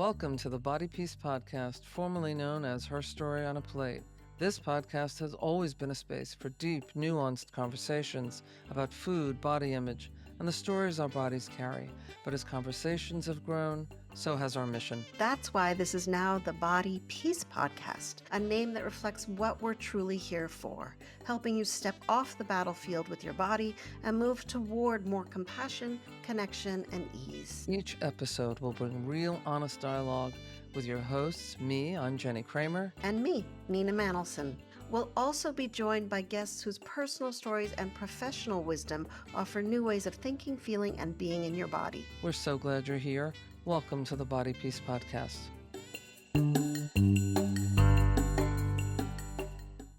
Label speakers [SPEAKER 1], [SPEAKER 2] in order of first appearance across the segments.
[SPEAKER 1] Welcome to the Body Peace Podcast, formerly known as Her Story on a Plate. This podcast has always been a space for deep, nuanced conversations about food, body image, and the stories our bodies carry. But as conversations have grown, so has our mission.
[SPEAKER 2] That's why this is now the Body Peace Podcast, a name that reflects what we're truly here for, helping you step off the battlefield with your body and move toward more compassion, connection, and ease.
[SPEAKER 1] Each episode will bring real, honest dialogue with your hosts, me, I'm Jennie Kramer.
[SPEAKER 2] And me, Nina Manolson. We'll also be joined by guests whose personal stories and professional wisdom offer new ways of thinking, feeling, and being in your body.
[SPEAKER 1] We're so glad you're here. Welcome to the Body Peace Podcast.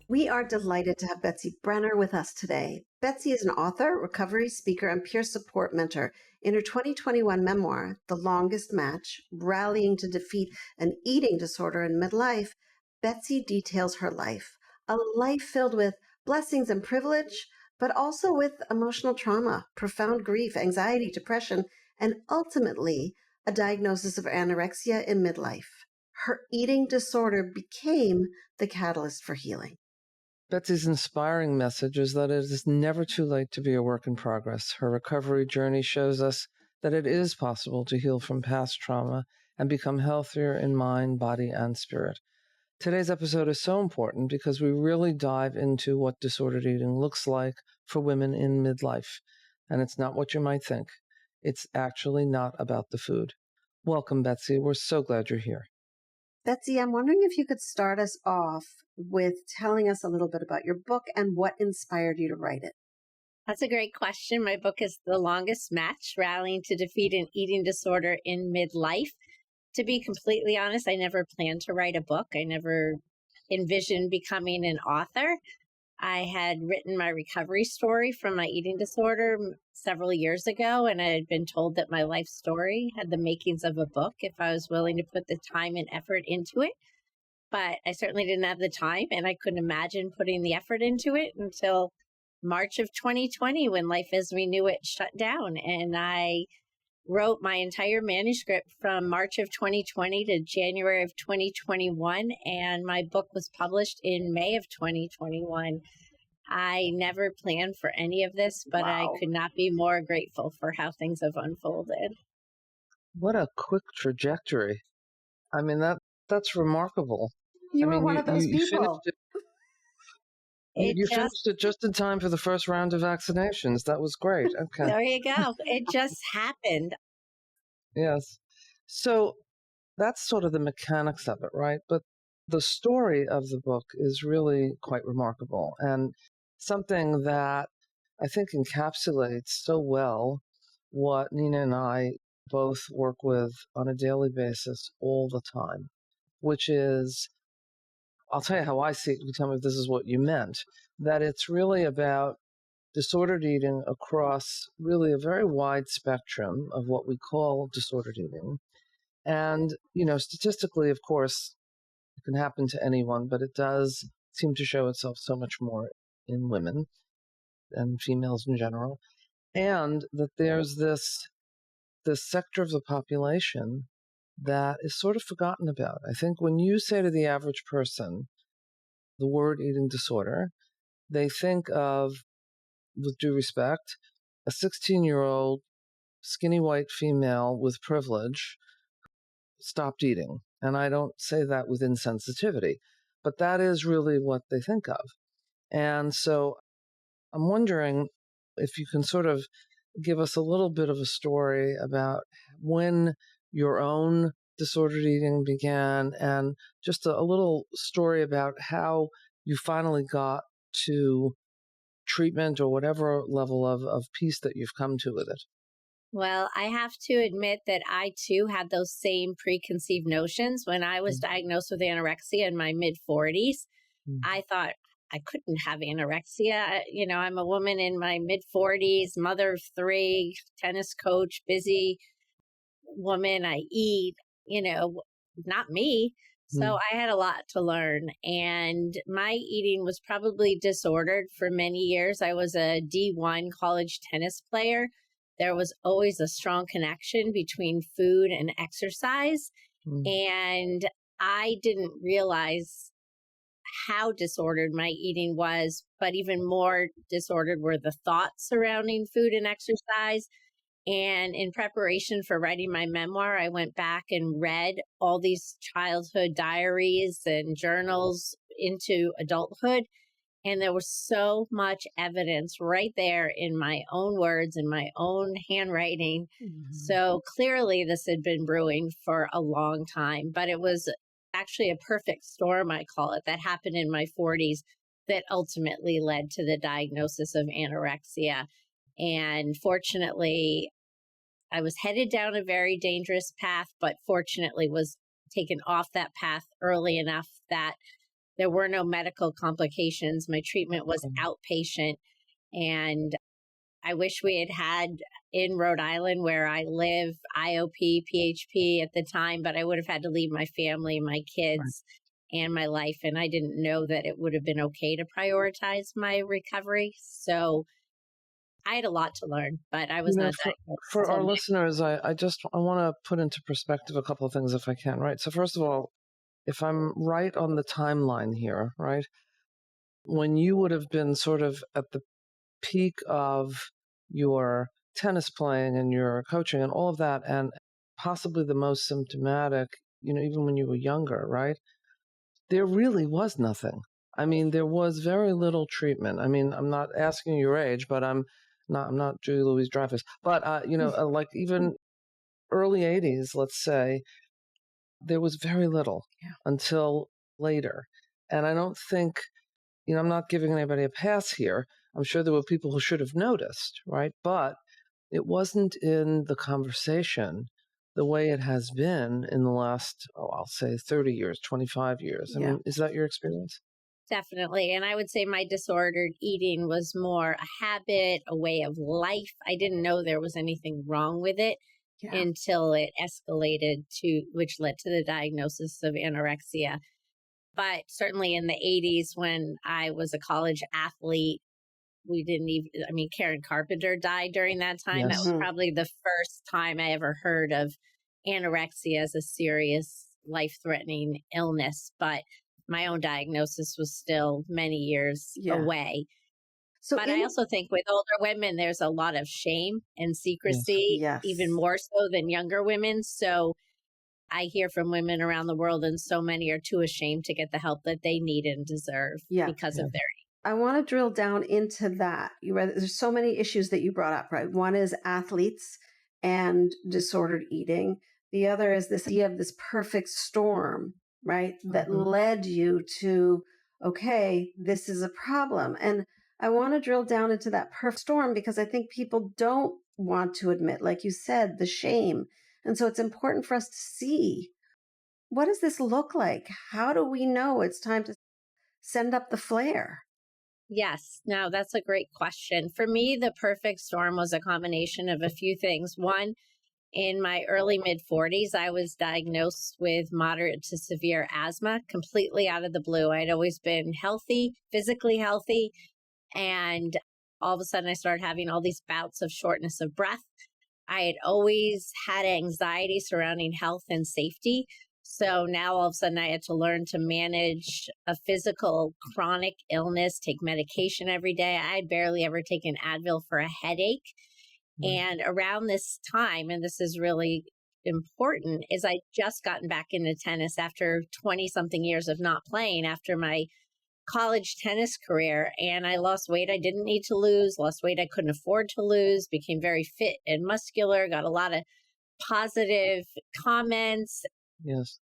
[SPEAKER 2] We are delighted to have Betsy Brenner with us today. Betsy is an author, recovery speaker, and peer support mentor. In her 2021 memoir, The Longest Match, Rallying to Defeat an Eating Disorder in Midlife, Betsy details her life, a life filled with blessings and privilege, but also with emotional trauma, profound grief, anxiety, depression, and ultimately a diagnosis of anorexia in midlife. Her eating disorder became the catalyst for healing.
[SPEAKER 1] Betsy's inspiring message is that it is never too late to be a work in progress. Her recovery journey shows us that it is possible to heal from past trauma and become healthier in mind, body, and spirit. Today's episode is so important because we really dive into what disordered eating looks like for women in midlife. And it's not what you might think. It's actually not about the food. Welcome, Betsy. We're so glad you're here.
[SPEAKER 2] Betsy, I'm wondering if you could start us off with telling us a little bit about your book and what inspired you to write it.
[SPEAKER 3] That's a great question. My book is The Longest Match, Rallying to Defeat an Eating Disorder in Midlife. To be completely honest, I never planned to write a book. I never envisioned becoming an author. I had written my recovery story from my eating disorder several years ago, and I had been told that my life story had the makings of a book if I was willing to put the time and effort into it. But I certainly didn't have the time, and I couldn't imagine putting the effort into it until March of 2020 when Life as We Knew It shut down. And I wrote my entire manuscript from March of 2020 to January of 2021, and my book was published in May of 2021. I never planned for any of this, but
[SPEAKER 2] Wow.
[SPEAKER 3] I could not be more grateful for how things have unfolded.
[SPEAKER 1] What a quick trajectory. I mean, that's remarkable.
[SPEAKER 2] You
[SPEAKER 1] I
[SPEAKER 2] were
[SPEAKER 1] mean,
[SPEAKER 2] one of those people.
[SPEAKER 1] You finished it just in time for the first round of vaccinations. That was great. Okay.
[SPEAKER 3] There you go. It just happened.
[SPEAKER 1] Yes. So that's sort of the mechanics of it, right? But the story of the book is really quite remarkable and something that I think encapsulates so well what Nina and I both work with on a daily basis all the time, which is, I'll tell you how I see it. You tell me if this is what you meant, that it's really about disordered eating across really a very wide spectrum of what we call disordered eating. And, statistically, of course, it can happen to anyone, but it does seem to show itself so much more in women and females in general. And that there's this sector of the population that is sort of forgotten about. I think when you say to the average person the word eating disorder, they think of, with due respect, a 16-year-old skinny white female with privilege stopped eating. And I don't say that with insensitivity, but that is really what they think of. And so I'm wondering if you can sort of give us a little bit of a story about when your own disordered eating began and just a little story about how you finally got to treatment or whatever level of peace that you've come to with it.
[SPEAKER 3] Well, I have to admit that I too had those same preconceived notions. When I was diagnosed with anorexia in my mid-40s, I thought I couldn't have anorexia. I'm a woman in my mid-40s, mother of 3, tennis coach, busy woman. I eat, not me. So I had a lot to learn, and my eating was probably disordered for many years. I was a D1 college tennis player. There was always a strong connection between food and exercise. And I didn't realize how disordered my eating was, but even more disordered were the thoughts surrounding food and exercise. And in preparation for writing my memoir, I went back and read all these childhood diaries and journals into adulthood. And there was so much evidence right there in my own words, in my own handwriting. So clearly this had been brewing for a long time, but it was actually a perfect storm, I call it, that happened in my 40s that ultimately led to the diagnosis of anorexia. And fortunately, I was headed down a very dangerous path, but fortunately was taken off that path early enough that there were no medical complications. My treatment was outpatient. And I wish we had in Rhode Island where I live, IOP, PHP at the time, but I would have had to leave my family, my kids, and my life. And I didn't know that it would have been okay to prioritize my recovery. So I had a lot to learn, but I was not diagnosed.
[SPEAKER 1] For our listeners, I want to put into perspective a couple of things if I can, right? So first of all, if I'm right on the timeline here, right, when you would have been sort of at the peak of your tennis playing and your coaching and all of that, and possibly the most symptomatic, even when you were younger, right, there really was nothing. I mean, there was very little treatment. I mean, I'm not asking your age, but I'm not Julie Louise Dreyfus, but, like even early 80s, let's say, there was very little until later. And I don't think, I'm not giving anybody a pass here. I'm sure there were people who should have noticed, right? But it wasn't in the conversation the way it has been in the last, I'll say 30 years, 25 years. I mean, is that your experience?
[SPEAKER 3] Definitely. And I would say my disordered eating was more a habit, a way of life. I didn't know there was anything wrong with it until it escalated which led to the diagnosis of anorexia. But certainly in the 80s, when I was a college athlete, we didn't even, Karen Carpenter died during that time. That was probably the first time I ever heard of anorexia as a serious life-threatening illness. But my own diagnosis was still many years away. But I also think with older women, there's a lot of shame and secrecy, even more so than younger women. So I hear from women around the world, and so many are too ashamed to get the help that they need and deserve because of their age.
[SPEAKER 2] I want to drill down into that. There's so many issues that you brought up, right? One is athletes and disordered eating. The other is this idea of this perfect storm, right? That led you to, okay, this is a problem. And I want to drill down into that perfect storm because I think people don't want to admit, like you said, the shame. And so it's important for us to see, what does this look like? How do we know it's time to send up the flare?
[SPEAKER 3] Yes. Now, that's a great question. For me, the perfect storm was a combination of a few things. One, in my early mid-40s, I was diagnosed with moderate to severe asthma, completely out of the blue. I'd always been healthy, physically healthy, and all of a sudden I started having all these bouts of shortness of breath. I had always had anxiety surrounding health and safety. So now all of a sudden I had to learn to manage a physical chronic illness, take medication every day. I had barely ever taken Advil for a headache. And around this time, and this is really important, is I just gotten back into tennis after 20 something years of not playing after my college tennis career. And I lost weight I didn't need to lose, lost weight I couldn't afford to lose, became very fit and muscular, got a lot of positive comments.
[SPEAKER 1] Yes.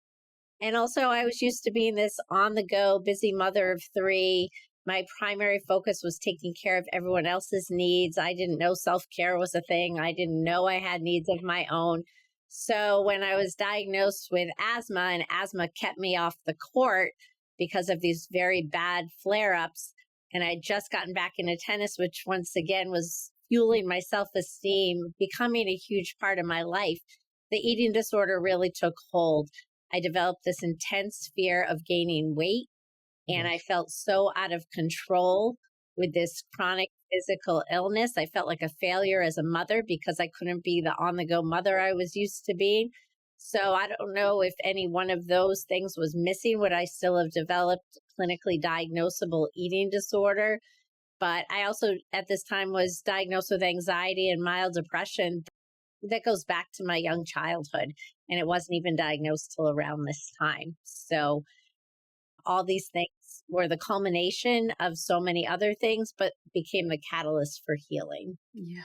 [SPEAKER 3] And also I was used to being this on the go, busy mother of three. My primary focus was taking care of everyone else's needs. I didn't know self-care was a thing. I didn't know I had needs of my own. So when I was diagnosed with asthma, and asthma kept me off the court because of these very bad flare-ups, and I'd just gotten back into tennis, which once again was fueling my self-esteem, becoming a huge part of my life, the eating disorder really took hold. I developed this intense fear of gaining weight, and I felt so out of control with this chronic physical illness. I felt like a failure as a mother because I couldn't be the on-the-go mother I was used to being. So I don't know if any one of those things was missing. Would I still have developed clinically diagnosable eating disorder? But I also at this time was diagnosed with anxiety and mild depression. That goes back to my young childhood, and it wasn't even diagnosed till around this time. So all these things were the culmination of so many other things, but became the catalyst for healing.
[SPEAKER 2] Yeah.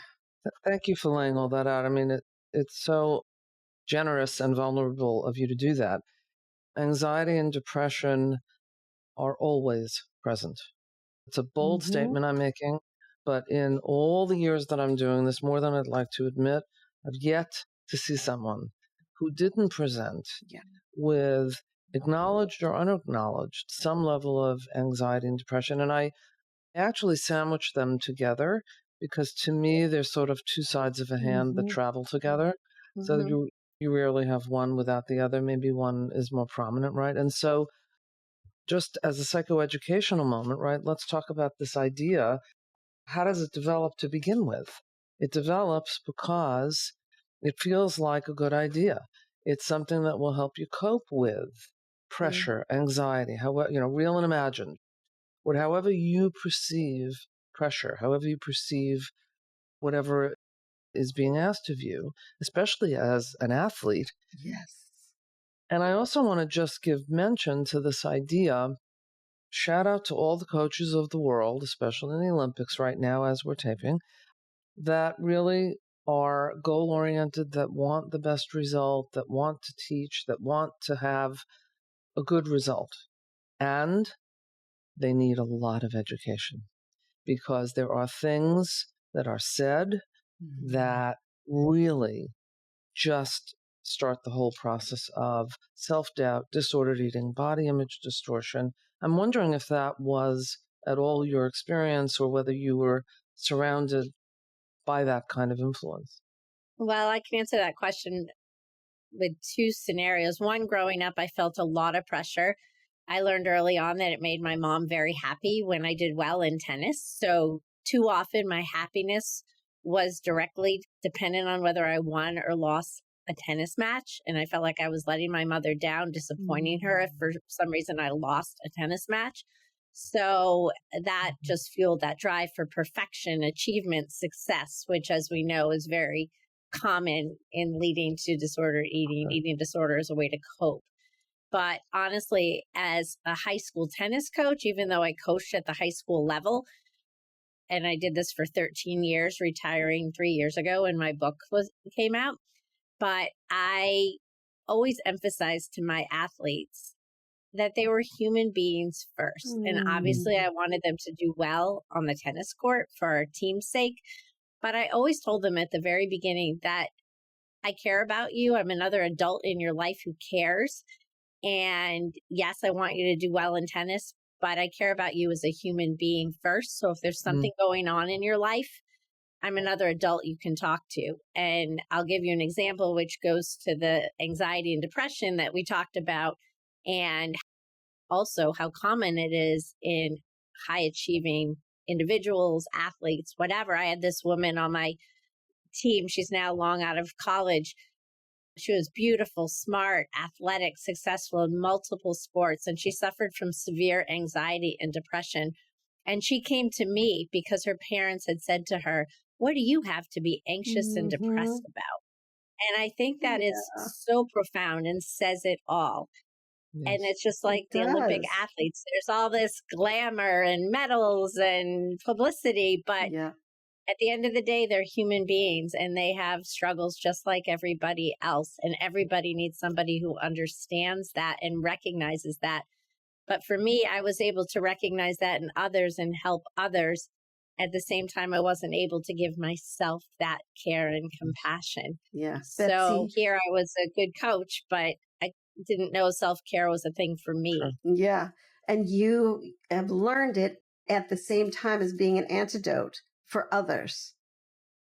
[SPEAKER 1] Thank you for laying all that out. I mean, it's so generous and vulnerable of you to do that. Anxiety and depression are always present. It's a bold statement I'm making, but in all the years that I'm doing this, more than I'd like to admit, I've yet to see someone who didn't present with acknowledged or unacknowledged some level of anxiety and depression. And I actually sandwich them together because to me, they're sort of two sides of a hand that travel together. So that you rarely have one without the other. Maybe one is more prominent, right? And so just as a psychoeducational moment, right, let's talk about this idea. How does it develop to begin with? It develops because it feels like a good idea. It's something that will help you cope with pressure, anxiety, real and imagined. However you perceive pressure, however you perceive whatever is being asked of you, especially as an athlete.
[SPEAKER 2] Yes.
[SPEAKER 1] And I also want to just give mention to this idea. Shout out to all the coaches of the world, especially in the Olympics right now as we're taping, that really are goal-oriented, that want the best result, that want to teach, that want to have a good result. And they need a lot of education because there are things that are said that really just start the whole process of self-doubt, disordered eating, body image distortion. I'm wondering if that was at all your experience or whether you were surrounded by that kind of influence.
[SPEAKER 3] Well, I can answer that question with two scenarios. One, growing up, I felt a lot of pressure. I learned early on that it made my mom very happy when I did well in tennis. So too often my happiness was directly dependent on whether I won or lost a tennis match. And I felt like I was letting my mother down, disappointing her if for some reason I lost a tennis match. So that just fueled that drive for perfection, achievement, success, which, as we know, is very common in leading to disordered eating. Eating disorder is a way to cope. But honestly, as a high school tennis coach, even though I coached at the high school level, and I did this for 13 years, retiring 3 years ago when my book came out, but I always emphasized to my athletes that they were human beings first. And obviously I wanted them to do well on the tennis court for our team's sake. But I always told them at the very beginning that I care about you. I'm another adult in your life who cares. And yes, I want you to do well in tennis, but I care about you as a human being first. So if there's something going on in your life, I'm another adult you can talk to. And I'll give you an example, which goes to the anxiety and depression that we talked about, and also how common it is in high achieving individuals, athletes, whatever. I had this woman on my team. She's now long out of college. She was beautiful, smart, athletic, successful in multiple sports, and she suffered from severe anxiety and depression. And she came to me because her parents had said to her, "What do you have to be anxious and depressed about?" And I think that is so profound and says it all.
[SPEAKER 1] Yes.
[SPEAKER 3] And it's just like the Olympic athletes. There's all this glamour and medals and publicity, but at the end of the day, they're human beings and they have struggles just like everybody else. And everybody needs somebody who understands that and recognizes that. But for me, I was able to recognize that in others and help others. At the same time, I wasn't able to give myself that care and compassion.
[SPEAKER 2] Yeah.
[SPEAKER 3] So
[SPEAKER 2] Betsy,
[SPEAKER 3] here I was a good coach, but I didn't know self-care was a thing for me.
[SPEAKER 2] Yeah. And you have learned it at the same time as being an antidote for others.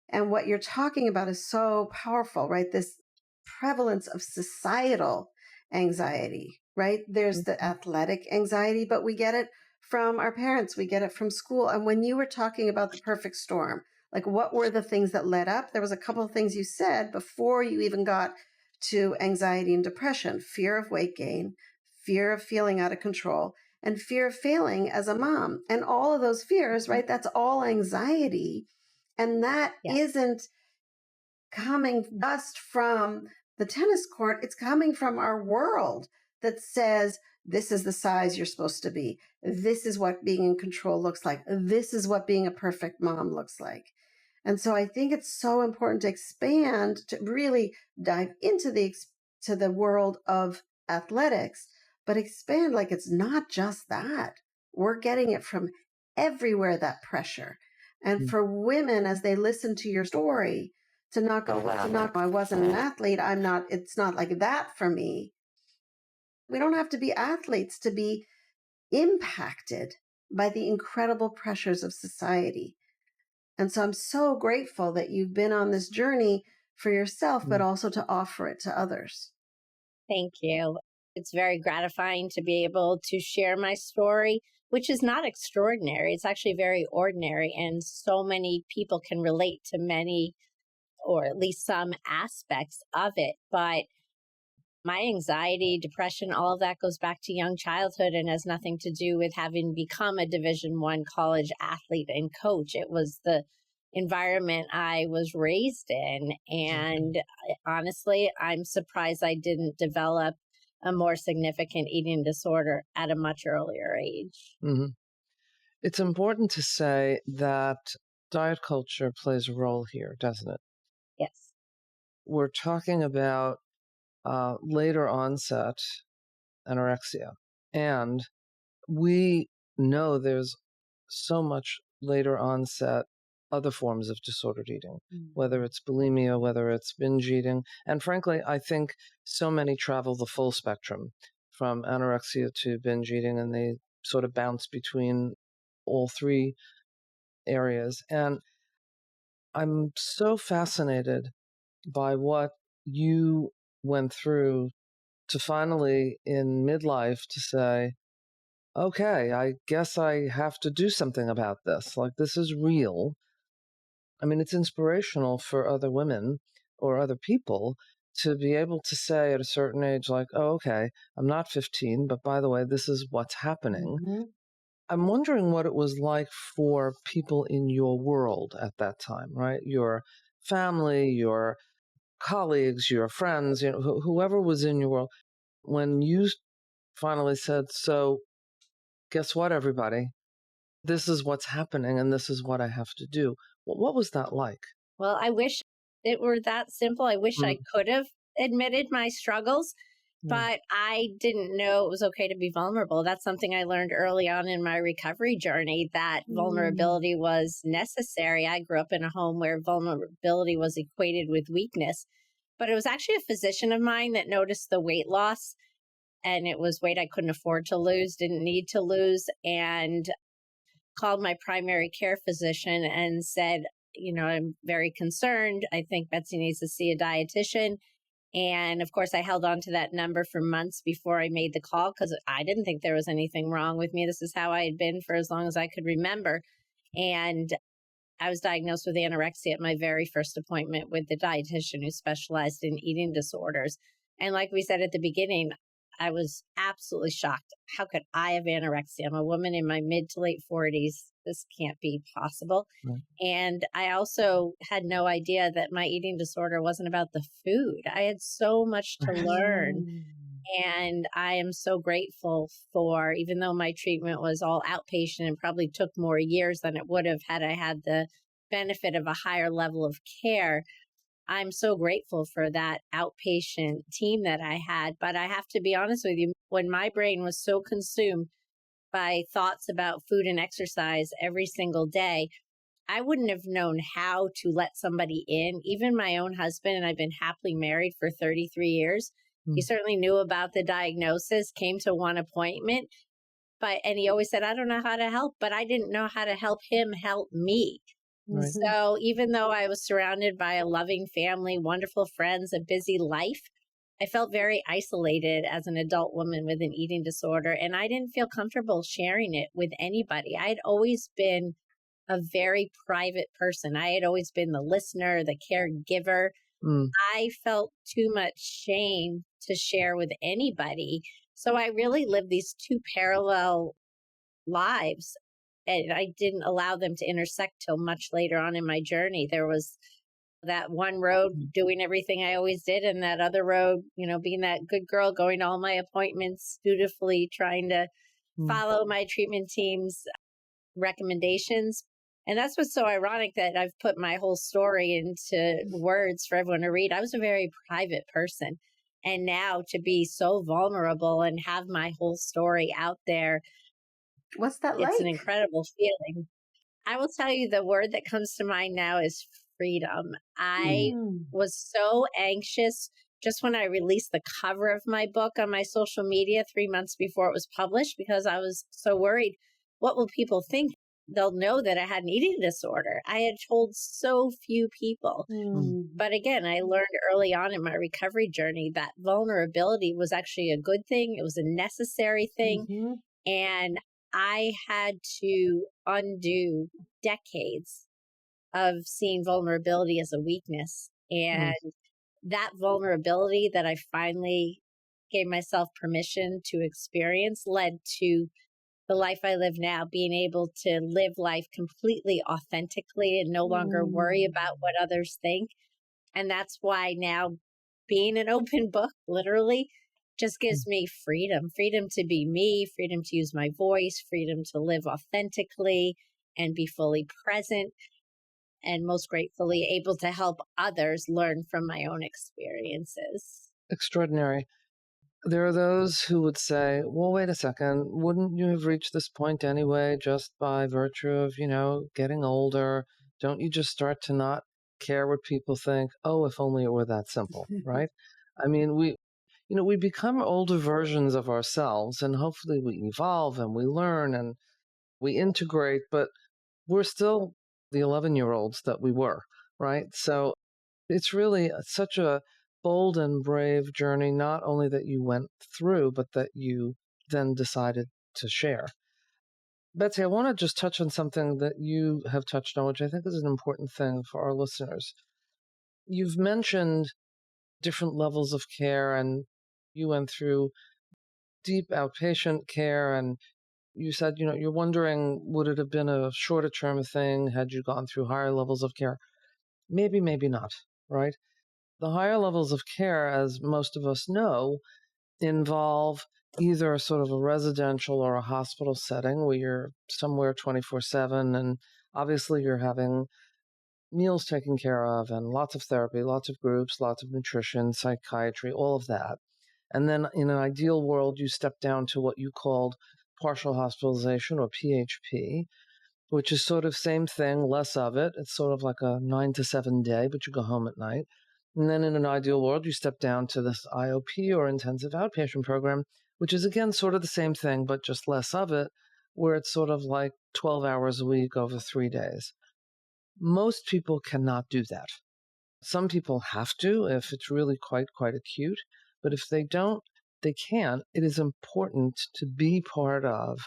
[SPEAKER 2] And what you're talking about is so powerful, right? This prevalence of societal anxiety, right? There's the athletic anxiety, but we get it from our parents. We get it from school. And when you were talking about the perfect storm, like what were the things that led up? There was a couple of things you said before you even got to anxiety and depression, fear of weight gain, fear of feeling out of control, and fear of failing as a mom. And all of those fears, right? That's all anxiety. And that isn't coming just from the tennis court. It's coming from our world that says, this is the size you're supposed to be. This is what being in control looks like. This is what being a perfect mom looks like. And so I think it's so important to expand, to really dive into the world of athletics, but expand like it's not just that. We're getting it from everywhere, that pressure. And for women, as they listen to your story, to not go, well, I wasn't an athlete. It's not like that for me. We don't have to be athletes to be impacted by the incredible pressures of society. And so I'm so grateful that you've been on this journey for yourself, but also to offer it to others.
[SPEAKER 3] Thank you. It's very gratifying to be able to share my story, which is not extraordinary. It's actually very ordinary. And so many people can relate to many, or at least some aspects of it. But my anxiety, depression, all of that goes back to young childhood and has nothing to do with having become a Division I college athlete and coach. It was the environment I was raised in. And honestly, I'm surprised I didn't develop a more significant eating disorder at a much earlier age.
[SPEAKER 1] Mm-hmm. It's important to say that diet culture plays a role here, doesn't it?
[SPEAKER 3] Yes.
[SPEAKER 1] We're talking about later onset anorexia. And we know there's so much later onset other forms of disordered eating, whether it's bulimia, whether it's binge eating. And frankly, I think so many travel the full spectrum from anorexia to binge eating, and they sort of bounce between all three areas. And I'm so fascinated by what you went through to finally, in midlife, to say, okay, I guess I have to do something about this. Like, this is real. I mean, it's inspirational for other women or other people to be able to say at a certain age, like, oh, okay, I'm not 15, but by the way, this is what's happening.
[SPEAKER 2] Mm-hmm.
[SPEAKER 1] I'm wondering what it was like for people in your world at that time, right? Your family, your colleagues, your friends, whoever was in your world, when you finally said, so guess what, everybody? This is what's happening and this is what I have to do. What was that like?
[SPEAKER 3] Well, I wish it were that simple. I wish I could have admitted my struggles, but I didn't know it was okay to be vulnerable. That's something I learned early on in my recovery journey, that vulnerability was necessary. I grew up in a home where vulnerability was equated with weakness, but it was actually a physician of mine that noticed the weight loss, and it was weight I couldn't afford to lose, didn't need to lose, and called my primary care physician and said, I'm very concerned. I think Betsy needs to see a dietitian. And of course, I held on to that number for months before I made the call because I didn't think there was anything wrong with me. This is how I had been for as long as I could remember. And I was diagnosed with anorexia at my very first appointment with the dietitian who specialized in eating disorders. And like we said at the beginning, I was absolutely shocked. How could I have anorexia? I'm a woman in my mid to late 40s. This can't be possible.
[SPEAKER 1] Right.
[SPEAKER 3] And I also had no idea that my eating disorder wasn't about the food. I had so much to learn. And I am so grateful for, even though my treatment was all outpatient and probably took more years than it would have had I had the benefit of a higher level of care, I'm so grateful for that outpatient team that I had. But I have to be honest with you, when my brain was so consumed by thoughts about food and exercise every single day, I wouldn't have known how to let somebody in, even my own husband, and I've been happily married for 33 years. He certainly knew about the diagnosis, came to one appointment, and he always said, I don't know how to help, but I didn't know how to help him help me.
[SPEAKER 1] Right.
[SPEAKER 3] So even though I was surrounded by a loving family, wonderful friends, a busy life, I felt very isolated as an adult woman with an eating disorder, and I didn't feel comfortable sharing it with anybody. I had always been a very private person. I had always been the listener, the caregiver.
[SPEAKER 1] Mm.
[SPEAKER 3] I felt too much shame to share with anybody. So I really lived these two parallel lives, and I didn't allow them to intersect till much later on in my journey. There was that one road doing everything I always did, and that other road, being that good girl, going to all my appointments, dutifully trying to
[SPEAKER 1] Mm.
[SPEAKER 3] follow my treatment team's recommendations. And that's what's so ironic, that I've put my whole story into words for everyone to read. I was a very private person. And now to be so vulnerable and have my whole story out there,
[SPEAKER 2] What's that
[SPEAKER 3] it's an
[SPEAKER 2] like?
[SPEAKER 3] incredible feeling. I will tell you, the word that comes to mind now is freedom. I
[SPEAKER 2] Mm.
[SPEAKER 3] was so anxious just when I released the cover of my book on my social media 3 months before it was published, because I was so worried. What will people think? They'll know that I had an eating disorder. I had told so few people.
[SPEAKER 2] Mm.
[SPEAKER 3] But again, I learned early on in my recovery journey that vulnerability was actually a good thing. It was a necessary thing.
[SPEAKER 2] Mhm.
[SPEAKER 3] And I had to undo decades of seeing vulnerability as a weakness.
[SPEAKER 1] Mm.
[SPEAKER 3] And that vulnerability that I finally gave myself permission to experience led to the life I live now, being able to live life completely authentically and no longer worry about what others think. And that's why now being an open book, literally, just gives me freedom to be me, freedom to use my voice, freedom to live authentically and be fully present, and most gratefully able to help others learn from my own experiences.
[SPEAKER 1] Extraordinary. There are those who would say, well, wait a second, wouldn't you have reached this point anyway, just by virtue of, getting older? Don't you just start to not care what people think? Oh, if only it were that simple, right? I mean, we become older versions of ourselves, and hopefully we evolve and we learn and we integrate, but we're still the 11-year-olds that we were, right? So it's really such a bold and brave journey, not only that you went through, but that you then decided to share. Betsy, I want to just touch on something that you have touched on, which I think is an important thing for our listeners. You've mentioned different levels of care, and you went through deep outpatient care, and you said, you're wondering, would it have been a shorter term thing had you gone through higher levels of care? Maybe, maybe not, right? The higher levels of care, as most of us know, involve either sort of a residential or a hospital setting where you're somewhere 24/7, and obviously you're having meals taken care of and lots of therapy, lots of groups, lots of nutrition, psychiatry, all of that. And then in an ideal world, you step down to what you called partial hospitalization, or PHP, which is sort of same thing, less of it. It's sort of like a 9 to 7 day, but you go home at night. And then in an ideal world, you step down to this IOP, or intensive outpatient program, which is again sort of the same thing, but just less of it, where it's sort of like 12 hours a week over 3 days. Most people cannot do that. Some people have to if it's really quite acute, but if they don't, they can't. It is important to be part of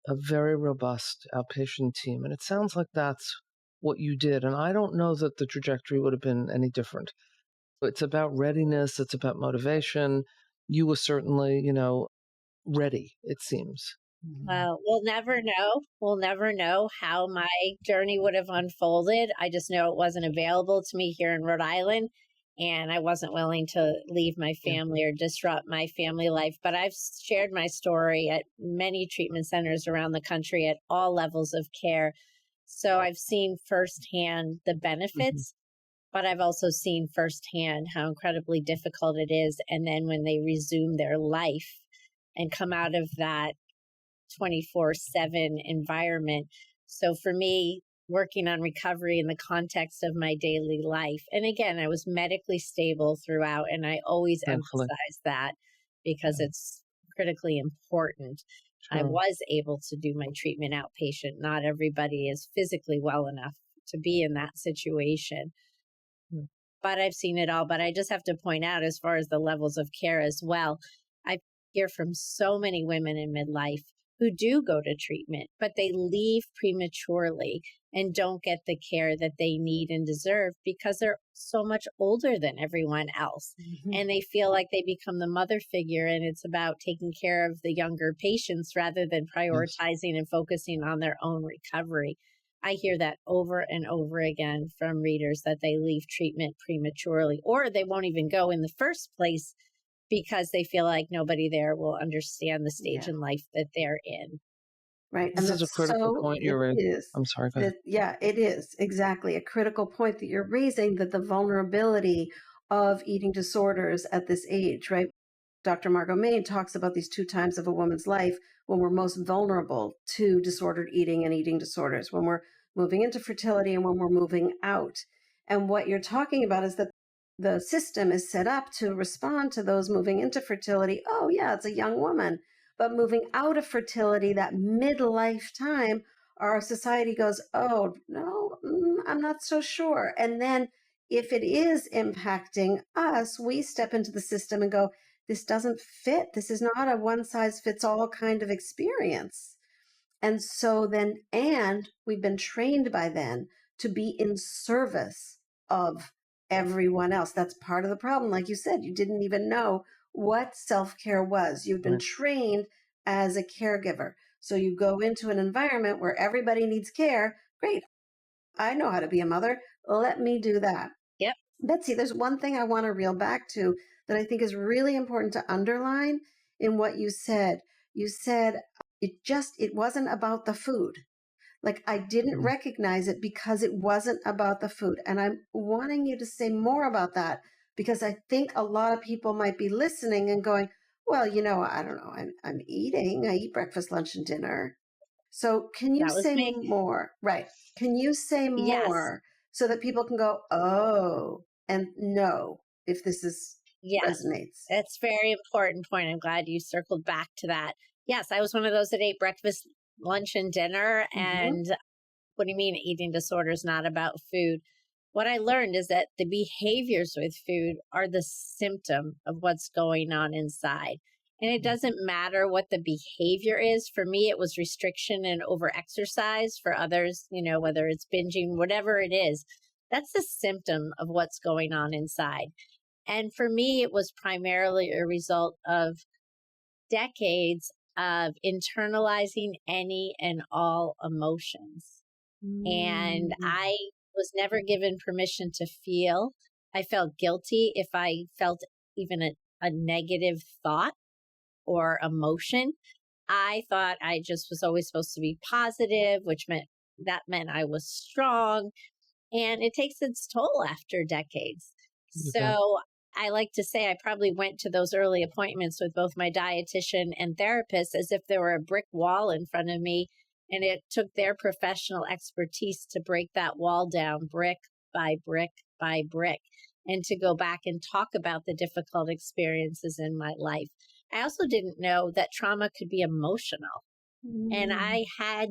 [SPEAKER 1] a very robust outpatient team. And it sounds like that's what you did. And I don't know that the trajectory would have been any different. It's about readiness, it's about motivation. You were certainly, ready, it seems.
[SPEAKER 3] Well, we'll never know. We'll never know how my journey would have unfolded. I just know it wasn't available to me here in Rhode Island, and I wasn't willing to leave my
[SPEAKER 1] Yeah.
[SPEAKER 3] family or disrupt my family life. But I've shared my story at many treatment centers around the country at all levels of care. So I've seen firsthand the benefits, but I've also seen firsthand how incredibly difficult it is. And then when they resume their life and come out of that 24/7 environment. So for me, working on recovery in the context of my daily life, and again, I was medically stable throughout, and I always
[SPEAKER 1] Thankfully.
[SPEAKER 3] emphasize that because it's critically important. I
[SPEAKER 1] Sure.
[SPEAKER 3] was able to do my treatment outpatient. Not everybody is physically well enough to be in that situation,
[SPEAKER 1] Mm.
[SPEAKER 3] but I've seen it all. But I just have to point out, as far as the levels of care as well, I hear from so many women in midlife who do go to treatment, but they leave prematurely and don't get the care that they need and deserve because they're so much older than everyone else.
[SPEAKER 2] Mhm.
[SPEAKER 3] And they feel like they become the mother figure, and it's about taking care of the younger patients rather than
[SPEAKER 1] Yes.
[SPEAKER 3] prioritizing and focusing on their own recovery. I hear that over and over again from readers, that they leave treatment prematurely, or they won't even go in the first place because they feel like nobody there will understand the stage
[SPEAKER 2] Yeah.
[SPEAKER 3] in life that they're in.
[SPEAKER 2] Right.
[SPEAKER 1] This
[SPEAKER 2] And
[SPEAKER 1] is a
[SPEAKER 2] that's
[SPEAKER 1] critical
[SPEAKER 2] so,
[SPEAKER 1] point
[SPEAKER 2] it
[SPEAKER 1] you're raising.
[SPEAKER 2] is.
[SPEAKER 1] I'm sorry, go ahead.
[SPEAKER 2] Yeah, it is exactly a critical point that you're raising, that the vulnerability of eating disorders at this age, right? Dr. Margot Main talks about these 2 times of a woman's life when we're most vulnerable to disordered eating and eating disorders, when we're moving into fertility and when we're moving out. And what you're talking about is that the system is set up to respond to those moving into fertility. Oh, yeah, it's a young woman. But moving out of fertility, that midlife time, our society goes, oh, no, I'm not so sure. And then if it is impacting us, we step into the system and go, this doesn't fit. This is not a one size fits all kind of experience. And so then, and we've been trained by then to be in service of everyone else. That's part of the problem. Like you said, you didn't even know what self care was. You've been
[SPEAKER 1] Right.
[SPEAKER 2] trained as a caregiver. So you go into an environment where everybody needs care. Great. I know how to be a mother. Let me do that.
[SPEAKER 3] Yep.
[SPEAKER 2] Betsy, there's one thing I want to reel back to that I think is really important to underline in what you said. You said it wasn't about the food. Like, I didn't
[SPEAKER 1] Mhm.
[SPEAKER 2] recognize it because it wasn't about the food. And I'm wanting you to say more about that, because I think a lot of people might be listening and going, well, I don't know. I'm eating. I eat breakfast, lunch, and dinner. So can you
[SPEAKER 3] That was
[SPEAKER 2] say
[SPEAKER 3] me.
[SPEAKER 2] more? Right. Can you say
[SPEAKER 3] Yes.
[SPEAKER 2] more so that people can go, oh, and know if this is
[SPEAKER 3] Yes.
[SPEAKER 2] resonates?
[SPEAKER 3] That's a very important point. I'm glad you circled back to that. Yes, I was one of those that ate breakfast, lunch, and dinner.
[SPEAKER 2] Mm-hmm.
[SPEAKER 3] And what do you mean eating disorder is not about food? What I learned is that the behaviors with food are the symptom of what's going on inside. And it doesn't matter what the behavior is. For me, it was restriction and overexercise. For others, whether it's binging, whatever it is, that's the symptom of what's going on inside. And for me, it was primarily a result of decades of internalizing any and all emotions. And
[SPEAKER 2] Mm-hmm.
[SPEAKER 3] I was never given permission to feel. I felt guilty if I felt even a negative thought or emotion. I thought I just was always supposed to be positive, which meant I was strong. And it takes its toll after decades.
[SPEAKER 1] You bet.
[SPEAKER 3] So I like to say I probably went to those early appointments with both my dietitian and therapist as if there were a brick wall in front of me. And it took their professional expertise to break that wall down brick by brick by brick, and to go back and talk about the difficult experiences in my life. I also didn't know that trauma could be emotional. And
[SPEAKER 2] Mm-hmm.
[SPEAKER 3] I had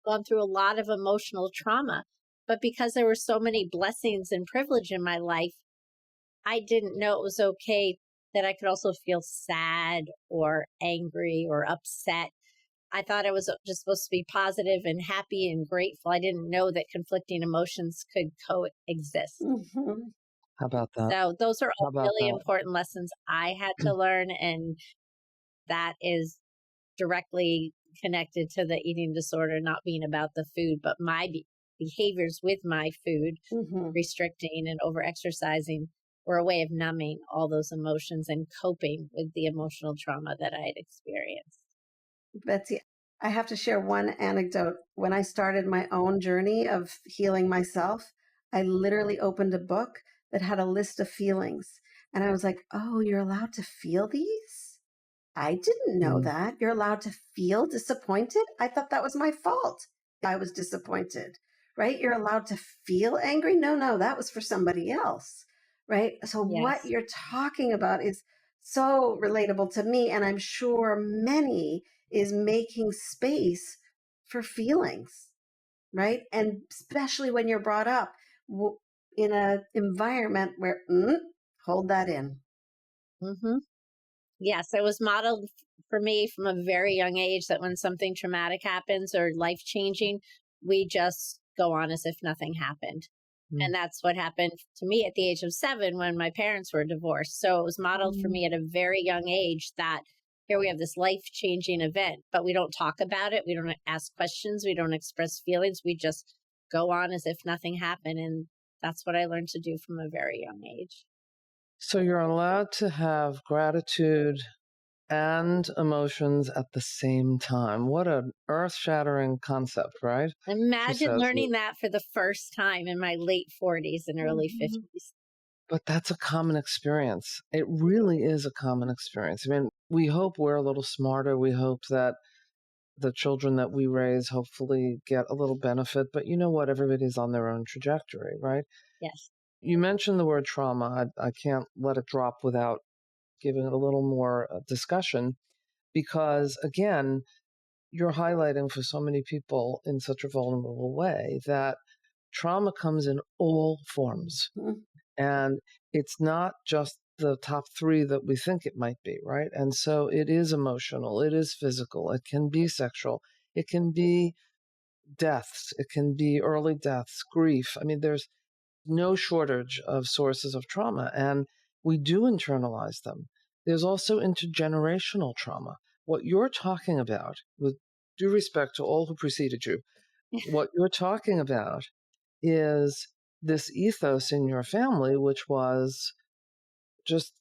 [SPEAKER 3] gone through a lot of emotional trauma. But because there were so many blessings and privilege in my life, I didn't know it was okay that I could also feel sad or angry or upset. I thought I was just supposed to be positive and happy and grateful. I didn't know that conflicting emotions could coexist.
[SPEAKER 2] Mm-hmm.
[SPEAKER 1] How about that?
[SPEAKER 3] So those are
[SPEAKER 1] How
[SPEAKER 3] all
[SPEAKER 1] about
[SPEAKER 3] really
[SPEAKER 1] that?
[SPEAKER 3] important lessons I had to learn. And that is directly connected to the eating disorder not being about the food, but my behaviors with my food,
[SPEAKER 2] Mm-hmm.
[SPEAKER 3] restricting and over exercising, were a way of numbing all those emotions and coping with the emotional trauma that I had experienced.
[SPEAKER 2] Betsy, I have to share one anecdote. When I started my own journey of healing myself, I literally opened a book that had a list of feelings. And I was like, oh, you're allowed to feel these? I didn't know
[SPEAKER 1] Mm,
[SPEAKER 2] that. You're allowed to feel disappointed? I thought that was my fault. I was disappointed, right? You're allowed to feel angry? No, no, that was for somebody else, right? So what
[SPEAKER 3] Yes.
[SPEAKER 2] you're talking about is so relatable to me. And I'm sure many is making space for feelings, right? And especially when you're brought up in an environment where, hold that in.
[SPEAKER 3] Mm-hmm. Yes, it was modeled for me from a very young age that when something traumatic happens or life changing, we just go on as if nothing happened.
[SPEAKER 1] Mm.
[SPEAKER 3] And that's what happened to me at the age of 7 when my parents were divorced. So it was modeled for me at a very young age that here we have this life-changing event, but we don't talk about it. We don't ask questions. We don't express feelings. We just go on as if nothing happened. And that's what I learned to do from a very young age.
[SPEAKER 1] So you're allowed to have gratitude and emotions at the same time. What an earth-shattering concept, right?
[SPEAKER 3] Imagine learning that for the first time in my late 40s and early 50s.
[SPEAKER 1] But that's a common experience. It really is a common experience. I mean, we hope we're a little smarter. We hope that the children that we raise hopefully get a little benefit. But you know what? Everybody's on their own trajectory, right?
[SPEAKER 3] Yes.
[SPEAKER 1] You mentioned the word trauma. I can't let it drop without giving it a little more discussion because, again, you're highlighting for so many people in such a vulnerable way that trauma comes in all forms. And it's not just the top 3 that we think it might be, right? And so it is emotional, it is physical, it can be sexual, it can be deaths, it can be early deaths, grief. I mean, there's no shortage of sources of trauma, and we do internalize them. There's also intergenerational trauma. What you're talking about, with due respect to all who preceded you, what you're talking about is this ethos in your family, which was just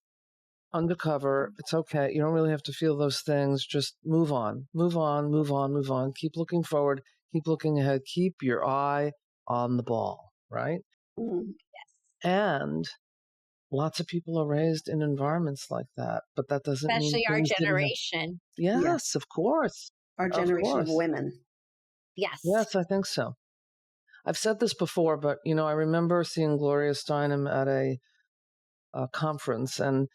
[SPEAKER 1] undercover. It's okay. You don't really have to feel those things. Just move on, move on, move on, move on. Keep looking forward. Keep looking ahead. Keep your eye on the ball, right?
[SPEAKER 3] Yes.
[SPEAKER 1] And lots of people are raised in environments like that, but that doesn't mean
[SPEAKER 3] especially our
[SPEAKER 1] things didn't happen.
[SPEAKER 3] generation.
[SPEAKER 1] Yes, of course.
[SPEAKER 2] Our generation of
[SPEAKER 1] course.
[SPEAKER 2] women.
[SPEAKER 3] Yes.
[SPEAKER 1] Yes, I think so. I've said this before, but, I remember seeing Gloria Steinem at a conference, and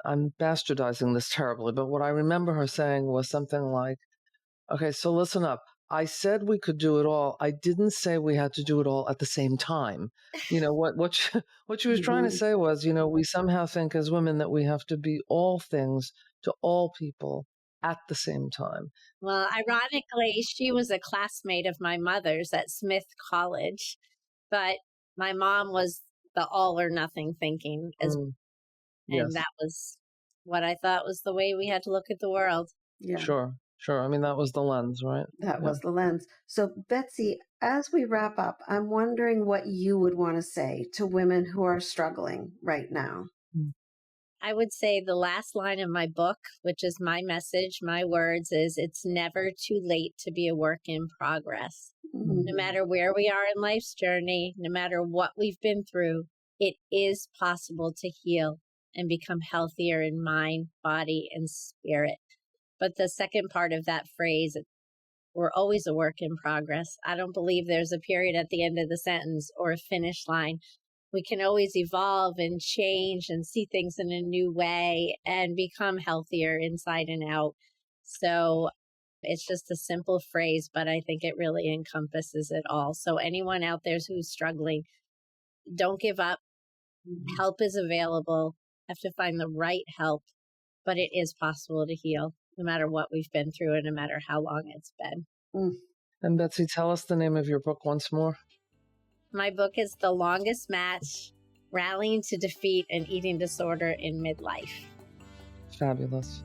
[SPEAKER 1] I'm bastardizing this terribly, but what I remember her saying was something like, okay, so listen up. I said we could do it all. I didn't say we had to do it all at the same time. What she was trying to say was, we somehow think as women that we have to be all things to all people at the same time.
[SPEAKER 3] Well, ironically, she was a classmate of my mother's at Smith College, but my mom was the all or nothing thinking,
[SPEAKER 1] Yes.
[SPEAKER 3] and that was what I thought was the way we had to look at the world.
[SPEAKER 2] Yeah.
[SPEAKER 1] Sure. I mean, that was the lens, right?
[SPEAKER 2] That was the lens. So, Betsy, as we wrap up, I'm wondering what you would want to say to women who are struggling right now.
[SPEAKER 3] I would say the last line of my book, which is my message, my words, is it's never too late to be a work in progress. No matter where we are in life's journey, no matter what we've been through, it is possible to heal and become healthier in mind, body, and spirit. But the second part of that phrase, we're always a work in progress. I don't believe there's a period at the end of the sentence or a finish line. We can always evolve and change and see things in a new way and become healthier inside and out. So it's just a simple phrase, but I think it really encompasses it all. So anyone out there who's struggling, don't give up. Help is available. Have to find the right help, but it is possible to heal no matter what we've been through and no matter how long it's been.
[SPEAKER 1] And Betsy, tell us the name of your book once more.
[SPEAKER 3] My book is The Longest Match, Rallying to Defeat an Eating Disorder in Midlife.
[SPEAKER 1] Fabulous.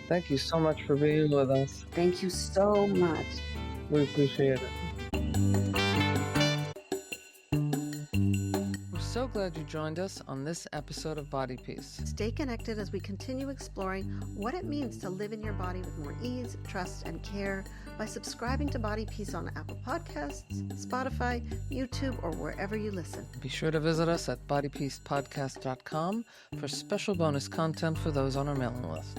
[SPEAKER 1] Thank you so much for being with us.
[SPEAKER 2] Thank you so much.
[SPEAKER 1] We appreciate it. We're so glad you joined us on this episode of Body Peace.
[SPEAKER 2] Stay connected as we continue exploring what it means to live in your body with more ease, trust, and care by subscribing to Body Peace on Apple Podcasts, Spotify, YouTube, or wherever you listen.
[SPEAKER 1] Be sure to visit us at bodypeacepodcast.com for special bonus content for those on our mailing list.